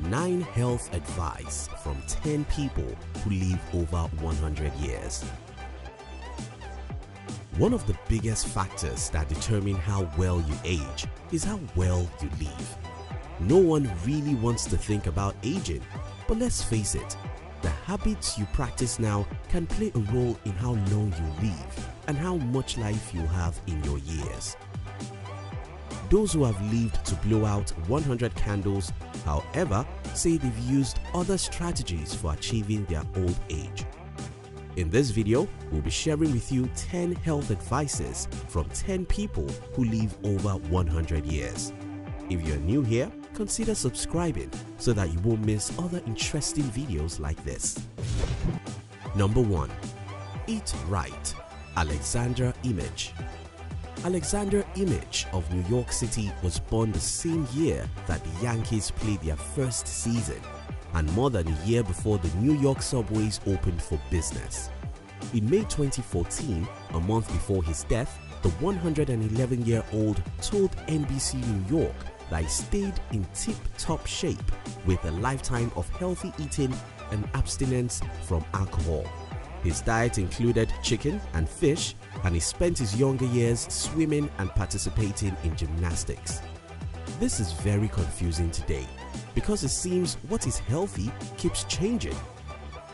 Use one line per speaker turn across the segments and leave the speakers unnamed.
9 health advice from 10 people who live over 100 years. One of the biggest factors that determine how well you age is how well you live. No one really wants to think about aging, but let's face it, the habits you practice now can play a role in how long you live and how much life you have in your years. Those who have lived to blow out 100 candles, however, say they've used other strategies for achieving their old age. In this video, we'll be sharing with you 10 health advices from 10 people who live over 100 years. If you're new here, consider subscribing so that you won't miss other interesting videos like this. Number 1. Eat right. Alexander Image. Alexander Image of New York City was born the same year that the Yankees played their first season and more than a year before the New York subways opened for business. In May 2014, a month before his death, the 111-year-old told NBC New York that he stayed in tip-top shape with a lifetime of healthy eating and abstinence from alcohol. His diet included chicken and fish, and he spent his younger years swimming and participating in gymnastics. This is very confusing today because it seems what is healthy keeps changing.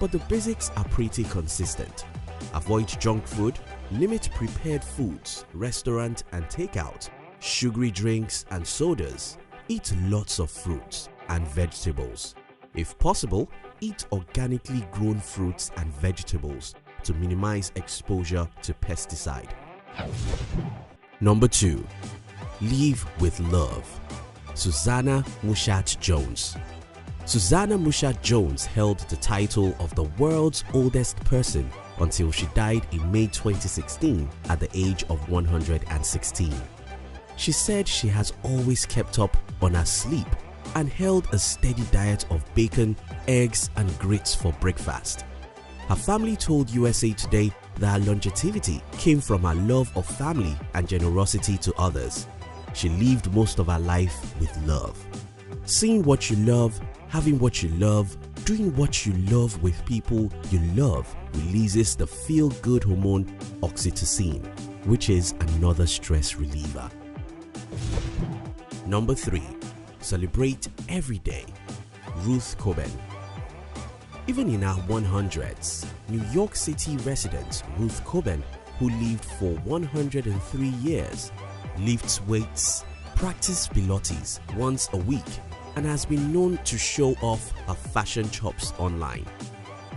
But the basics are pretty consistent. Avoid junk food, limit prepared foods, restaurant and takeout, sugary drinks and sodas, eat lots of fruits and vegetables. If possible, eat organically grown fruits and vegetables to minimize exposure to pesticide. Number 2. Live with love. Susanna Mushat Jones. Susanna Mushat Jones held the title of the world's oldest person until she died in May 2016 at the age of 116. She said she has always kept up on her sleep and held a steady diet of bacon, eggs and grits for breakfast. Her family told USA Today that her longevity came from her love of family and generosity to others. She lived most of her life with love. Seeing what you love, having what you love, doing what you love with people you love releases the feel-good hormone oxytocin, which is another stress reliever. Number 3. Celebrate every day. Ruth Coben. Even in her 100s, New York City resident Ruth Coben, who lived for 103 years, lifts weights, practices Pilates once a week, and has been known to show off her fashion chops online.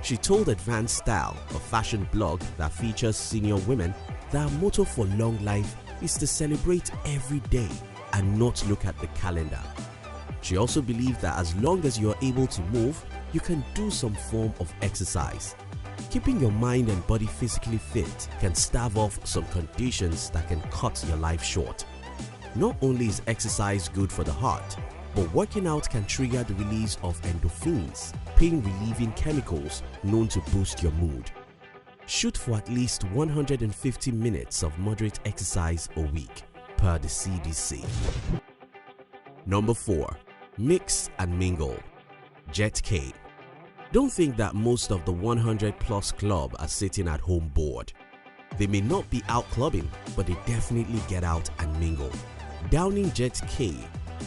She told Advanced Style, a fashion blog that features senior women, that her motto for long life is to celebrate every day and not look at the calendar. She also believes that as long as you are able to move, you can do some form of exercise. Keeping your mind and body physically fit can stave off some conditions that can cut your life short. Not only is exercise good for the heart, but working out can trigger the release of endorphins, pain-relieving chemicals known to boost your mood. Shoot for at least 150 minutes of moderate exercise a week, per the CDC. Number 4. Mix and mingle. Jet K. Don't think that most of the 100+ club are sitting at home bored. They may not be out clubbing, but they definitely get out and mingle. Downing Jet K,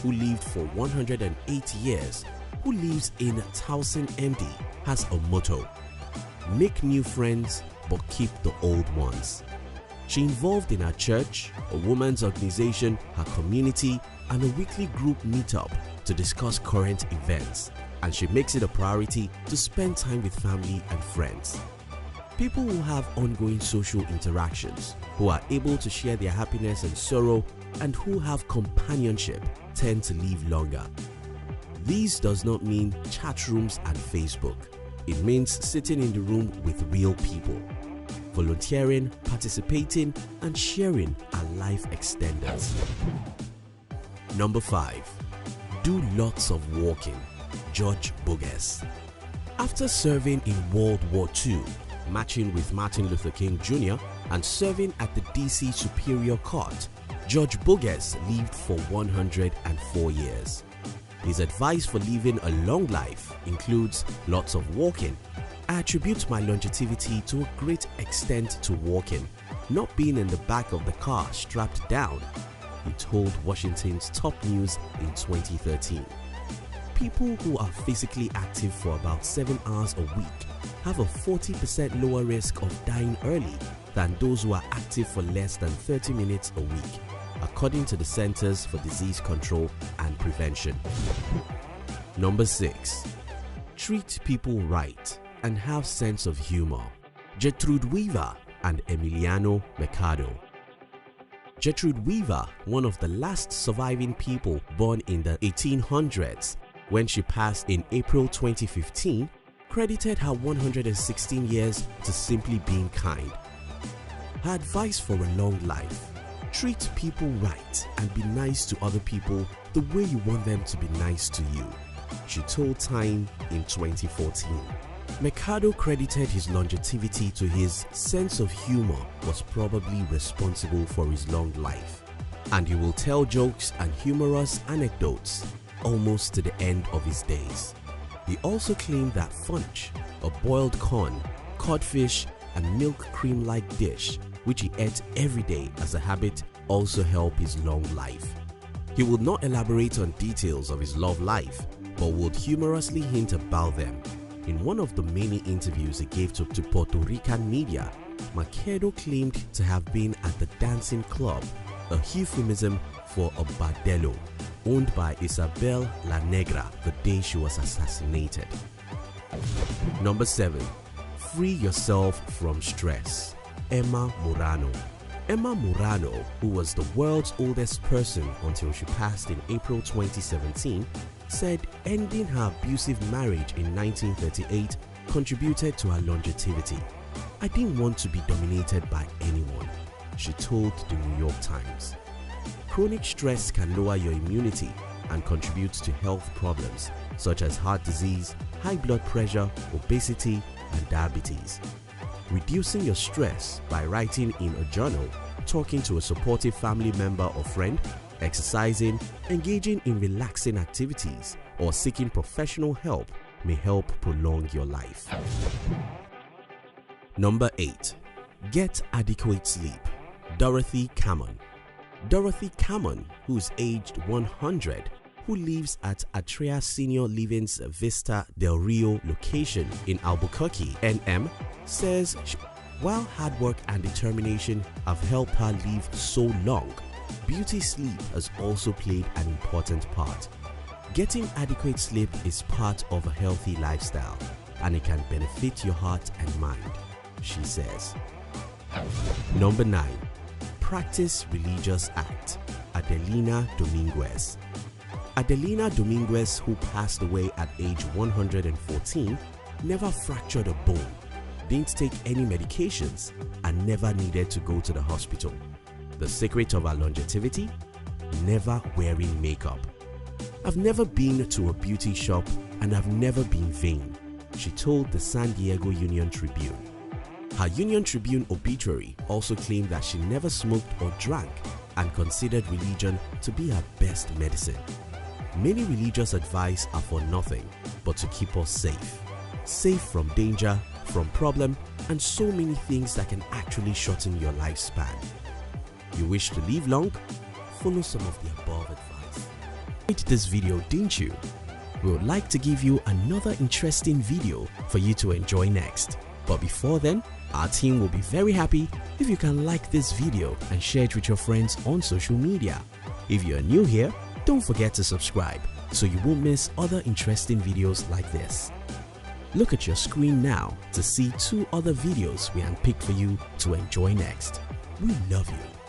who lived for 108 years, who lives in Towson, MD, has a motto: make new friends but keep the old ones. She involved in her church, a women's organization, her community, and a weekly group meetup to discuss current events, and she makes it a priority to spend time with family and friends. People who have ongoing social interactions, who are able to share their happiness and sorrow, and who have companionship tend to live longer. This does not mean chat rooms and Facebook. It means sitting in the room with real people. Volunteering, participating, and sharing are life extenders. Number 5. Do lots of walking. George Burgess. After serving in World War II, matching with Martin Luther King Jr., and serving at the DC Superior Court, George Burgess lived for 104 years. His advice for living a long life includes lots of walking. I attribute my longevity to a great extent to walking, not being in the back of the car strapped down, he told Washington's Top News in 2013. People who are physically active for about 7 hours a week have a 40% lower risk of dying early than those who are active for less than 30 minutes a week, according to the Centers for Disease Control and Prevention. Number 6. Treat people right and have sense of humor. Gertrude Weaver and Emiliano Mercado. Gertrude Weaver, one of the last surviving people born in the 1800s, when she passed in April 2015, credited her 116 years to simply being kind. Her advice for a long life: treat people right and be nice to other people the way you want them to be nice to you, she told Time in 2014. Mercado credited his longevity to his sense of humor was probably responsible for his long life, and he will tell jokes and humorous anecdotes almost to the end of his days. He also claimed that funch, a boiled corn, codfish and milk cream-like dish which he ate every day as a habit, also helped his long life. He would not elaborate on details of his love life, but would humorously hint about them. In one of the many interviews he gave to Puerto Rican media, Mercado claimed to have been at the dancing club, a euphemism for a bordello, owned by Isabel La Negra the day she was assassinated. Number 7. Free yourself from stress. Emma Murano. Emma Murano, who was the world's oldest person until she passed in April 2017, said ending her abusive marriage in 1938 contributed to her longevity. I didn't want to be dominated by anyone, she told the New York Times. Chronic stress can lower your immunity and contributes to health problems such as heart disease, high blood pressure, obesity, and diabetes. Reducing your stress by writing in a journal, talking to a supportive family member or friend, exercising, engaging in relaxing activities, or seeking professional help may help prolong your life. Number 8. Get adequate sleep. Dorothy Cameron. Dorothy Cameron, who's aged 100, who lives at Atria Senior Living's Vista del Rio location in Albuquerque, NM, says while hard work and determination have helped her live so long, beauty sleep has also played an important part. Getting adequate sleep is part of a healthy lifestyle, and it can benefit your heart and mind, she says. Number 9. Practice religious act. Adelina Dominguez. Adelina Dominguez, who passed away at age 114, never fractured a bone, didn't take any medications, and never needed to go to the hospital. The secret of her longevity? Never wearing makeup. I've never been to a beauty shop and I've never been vain, she told the San Diego Union Tribune. Her Union Tribune obituary also claimed that she never smoked or drank and considered religion to be her best medicine. Many religious advice are for nothing but to keep us safe. Safe from danger, from problem, and so many things that can actually shorten your lifespan. You wish to live long? Follow some of the above advice. Liked this video, didn't you? We would like to give you another interesting video for you to enjoy next. But before then, our team will be very happy if you can like this video and share it with your friends on social media. If you are new here, don't forget to subscribe so you won't miss other interesting videos like this. Look at your screen now to see 2 other videos we handpicked for you to enjoy next. We love you.